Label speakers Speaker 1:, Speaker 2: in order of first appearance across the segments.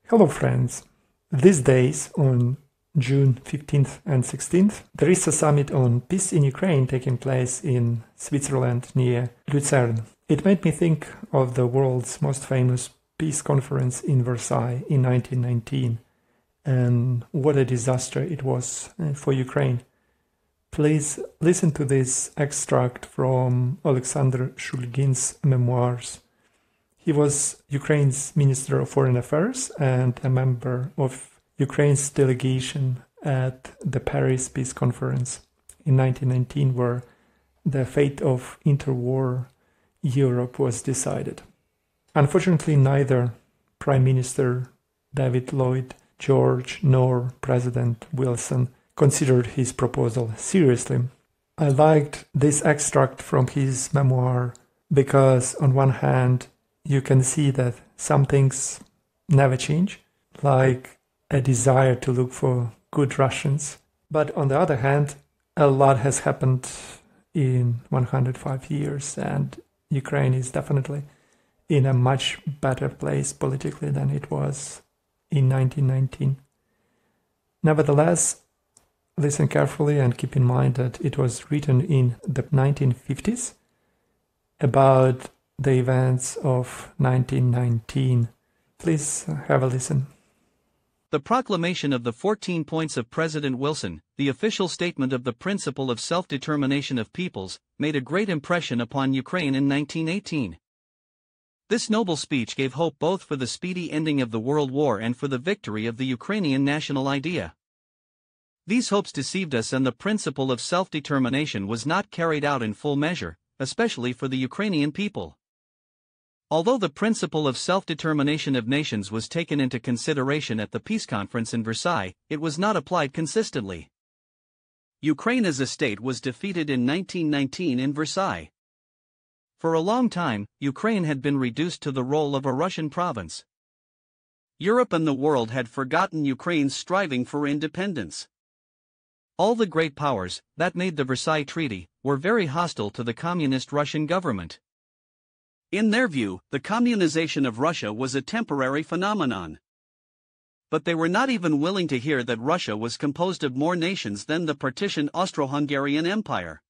Speaker 1: Hello friends! These days, on June 15th and 16th, there is a summit on peace in Ukraine taking place in Switzerland near Lucerne. It made me think of the world's most famous peace conference in Versailles in 1919 and what a disaster it was for Ukraine. Please listen to this extract from Oleksander Shulhyn's memoirs. He was Ukraine's Minister of Foreign Affairs and a member of Ukraine's delegation at the Paris Peace Conference in 1919, where the fate of interwar Europe was decided. Unfortunately, neither Prime Minister David Lloyd George nor President Wilson considered his proposal seriously. I liked this extract from his memoir because, on one hand, you can see that some things never change, like a desire to look for good Russians. But on the other hand, a lot has happened in 105 years, and Ukraine is definitely in a much better place politically than it was in 1919. Nevertheless, listen carefully and keep in mind that it was written in the 1950s about the events of 1919. Please have a listen.
Speaker 2: The proclamation of the 14 points of President Wilson, the official statement of the principle of self-determination of peoples, made a great impression upon Ukraine in 1918. This noble speech gave hope both for the speedy ending of the World War and for the victory of the Ukrainian national idea. These hopes deceived us, and the principle of self-determination was not carried out in full measure, especially for the Ukrainian people. Although the principle of self-determination of nations was taken into consideration at the peace conference in Versailles, it was not applied consistently. Ukraine as a state was defeated in 1919 in Versailles. For a long time, Ukraine had been reduced to the role of a Russian province. Europe and the world had forgotten Ukraine's striving for independence. All the great powers that made the Versailles Treaty were very hostile to the communist Russian government. In their view, the communization of Russia was a temporary phenomenon. But they were not even willing to hear that Russia was composed of more nations than the partitioned Austro-Hungarian Empire.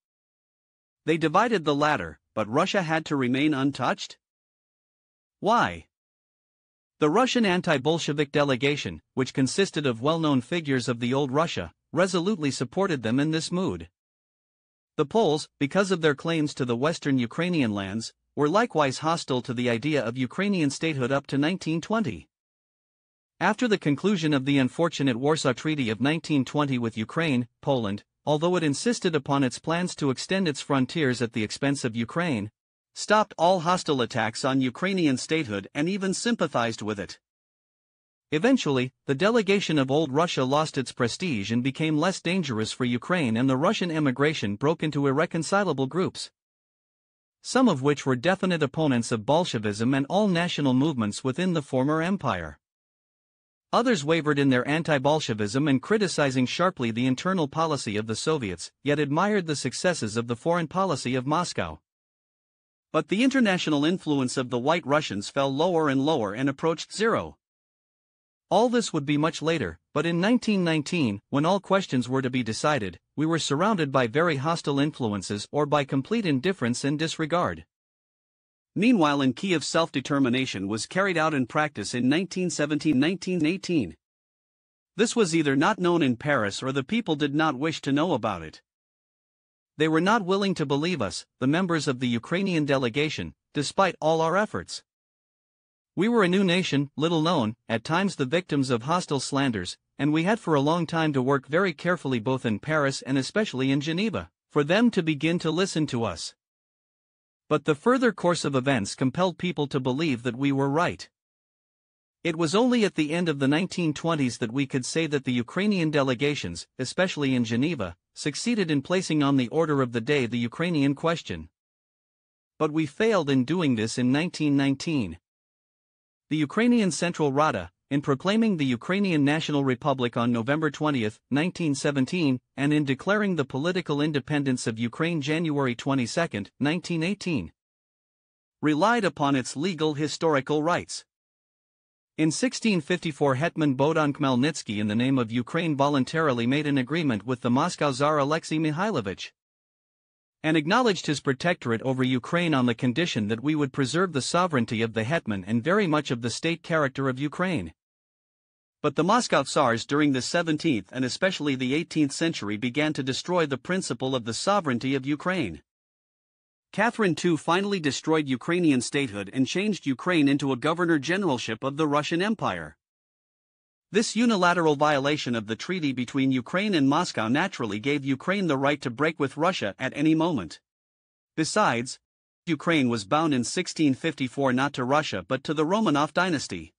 Speaker 2: They divided the latter, but Russia had to remain untouched? Why? The Russian anti-Bolshevik delegation, which consisted of well-known figures of the old Russia, resolutely supported them in this mood. The Poles, because of their claims to the western Ukrainian lands, were likewise hostile to the idea of Ukrainian statehood up to 1920. After the conclusion of the unfortunate Warsaw Treaty of 1920 with Ukraine, Poland, although it insisted upon its plans to extend its frontiers at the expense of Ukraine, stopped all hostile attacks on Ukrainian statehood and even sympathized with it. Eventually, the delegation of Old Russia lost its prestige and became less dangerous for Ukraine, and the Russian emigration broke into irreconcilable groups, some of which were definite opponents of Bolshevism and all national movements within the former empire. Others wavered in their anti-Bolshevism and criticizing sharply the internal policy of the Soviets, yet admired the successes of the foreign policy of Moscow. But the international influence of the White Russians fell lower and lower and approached zero. All this would be much later, but in 1919, when all questions were to be decided, we were surrounded by very hostile influences or by complete indifference and disregard. Meanwhile, in Kiev, self-determination was carried out in practice in 1917-1918. This was either not known in Paris or the people did not wish to know about it. They were not willing to believe us, the members of the Ukrainian delegation, despite all our efforts. We were a new nation, little known, at times the victims of hostile slanders, and we had for a long time to work very carefully both in Paris and especially in Geneva, for them to begin to listen to us. But the further course of events compelled people to believe that we were right. It was only at the end of the 1920s that we could say that the Ukrainian delegations, especially in Geneva, succeeded in placing on the order of the day the Ukrainian question. But we failed in doing this in 1919. The Ukrainian Central Rada, in proclaiming the Ukrainian National Republic on November 20, 1917, and in declaring the political independence of Ukraine January 22, 1918, relied upon its legal historical rights. In 1654, Hetman Bogdan Khmelnytsky in the name of Ukraine voluntarily made an agreement with the Moscow Tsar Alexei Mikhailovich and acknowledged his protectorate over Ukraine on the condition that we would preserve the sovereignty of the Hetman and very much of the state character of Ukraine. But the Moscow Tsars during the 17th and especially the 18th century began to destroy the principle of the sovereignty of Ukraine. Catherine II finally destroyed Ukrainian statehood and changed Ukraine into a governor-generalship of the Russian Empire. This unilateral violation of the treaty between Ukraine and Moscow naturally gave Ukraine the right to break with Russia at any moment. Besides, Ukraine was bound in 1654 not to Russia but to the Romanov dynasty.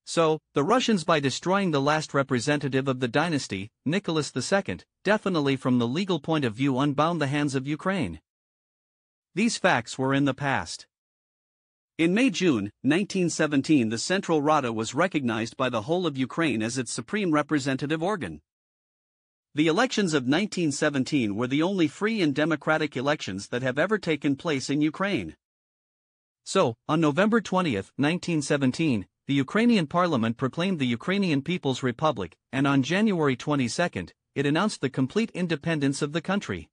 Speaker 2: So, the Russians, by destroying the last representative of the dynasty, Nicholas II, definitely from the legal point of view unbound the hands of Ukraine. These facts were in the past. In May-June 1917, the Central Rada was recognized by the whole of Ukraine as its supreme representative organ. The elections of 1917 were the only free and democratic elections that have ever taken place in Ukraine. So, on November 20, 1917, the Ukrainian parliament proclaimed the Ukrainian People's Republic, and on January 22, it announced the complete independence of the country.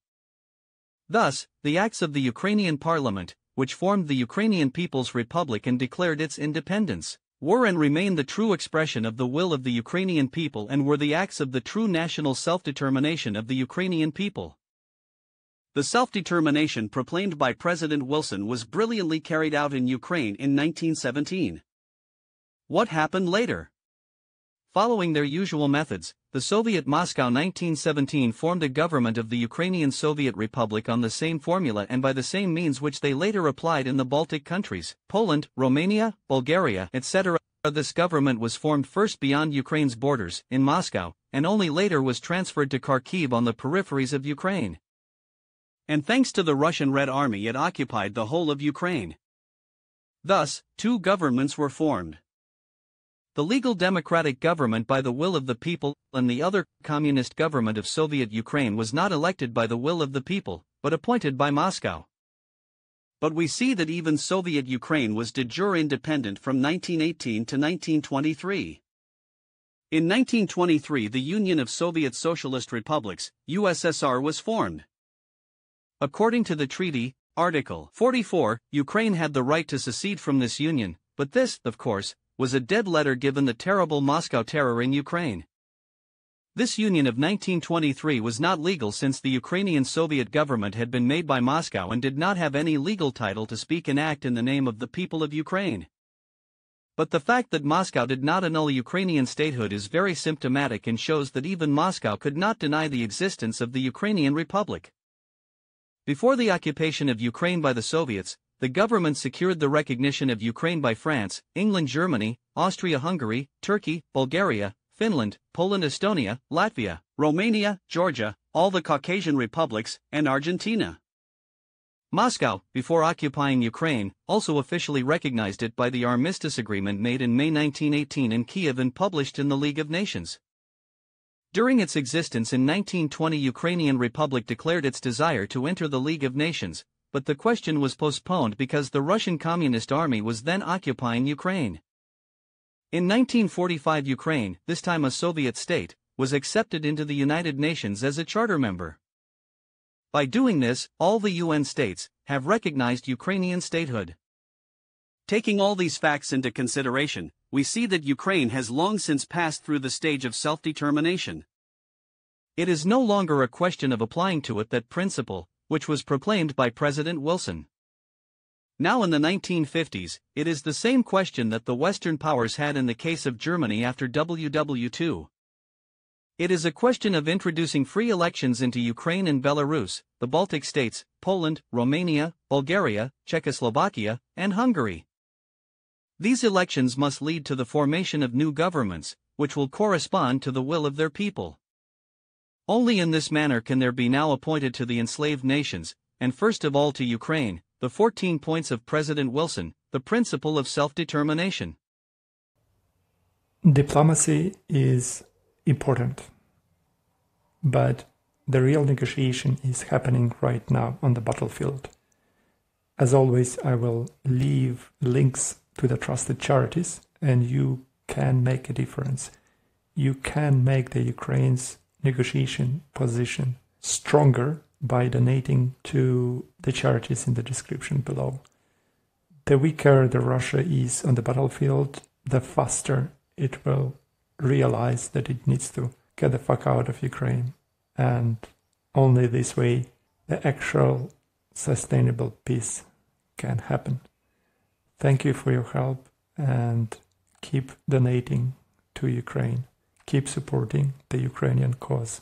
Speaker 2: Thus, the acts of the Ukrainian parliament, which formed the Ukrainian People's Republic and declared its independence, were and remain the true expression of the will of the Ukrainian people and were the acts of the true national self-determination of the Ukrainian people. The self-determination proclaimed by President Wilson was brilliantly carried out in Ukraine in 1917. What happened later? Following their usual methods, the Soviet Moscow 1917 formed a government of the Ukrainian Soviet Republic on the same formula and by the same means which they later applied in the Baltic countries, Poland, Romania, Bulgaria, etc. This government was formed first beyond Ukraine's borders, in Moscow, and only later was transferred to Kharkiv on the peripheries of Ukraine. And thanks to the Russian Red Army, it occupied the whole of Ukraine. Thus, two governments were formed. The legal democratic government by the will of the people, and the other, communist government of Soviet Ukraine, was not elected by the will of the people, but appointed by Moscow. But we see that even Soviet Ukraine was de jure independent from 1918 to 1923. In 1923, the Union of Soviet Socialist Republics, USSR, was formed. According to the treaty, Article 44, Ukraine had the right to secede from this union, but this, of course, was a dead letter given the terrible Moscow terror in Ukraine. This union of 1923 was not legal since the Ukrainian Soviet government had been made by Moscow and did not have any legal title to speak and act in the name of the people of Ukraine. But the fact that Moscow did not annul Ukrainian statehood is very symptomatic and shows that even Moscow could not deny the existence of the Ukrainian Republic. Before the occupation of Ukraine by the Soviets, the government secured the recognition of Ukraine by France, England, Germany, Austria-Hungary, Turkey, Bulgaria, Finland, Poland, Estonia, Latvia, Romania, Georgia, all the Caucasian republics, and Argentina. Moscow, before occupying Ukraine, also officially recognized it by the Armistice Agreement made in May 1918 in Kiev and published in the League of Nations. During its existence in 1920, Ukrainian Republic declared its desire to enter the League of Nations, but the question was postponed because the Russian Communist Army was then occupying Ukraine. In 1945, Ukraine, this time a Soviet state, was accepted into the United Nations as a charter member. By doing this, all the UN states have recognized Ukrainian statehood. Taking all these facts into consideration, we see that Ukraine has long since passed through the stage of self-determination. It is no longer a question of applying to it that principle, which was proclaimed by President Wilson. Now in the 1950s, it is the same question that the Western powers had in the case of Germany after WW2. It is a question of introducing free elections into Ukraine and Belarus, the Baltic states, Poland, Romania, Bulgaria, Czechoslovakia, and Hungary. These elections must lead to the formation of new governments, which will correspond to the will of their people. Only in this manner can there be now appointed to the enslaved nations, and first of all to Ukraine, the 14 points of President Wilson, the principle of self-determination.
Speaker 1: Diplomacy is important, but the real negotiation is happening right now on the battlefield. As always, I will leave links to the trusted charities, and you can make a difference. You can make the Ukraine's negotiation position stronger by donating to the charities in the description below. The weaker the Russia is on the battlefield, the faster it will realize that it needs to get the fuck out of Ukraine. And only this way the actual sustainable peace can happen. Thank you for your help, and keep donating to Ukraine. Keep supporting the Ukrainian cause.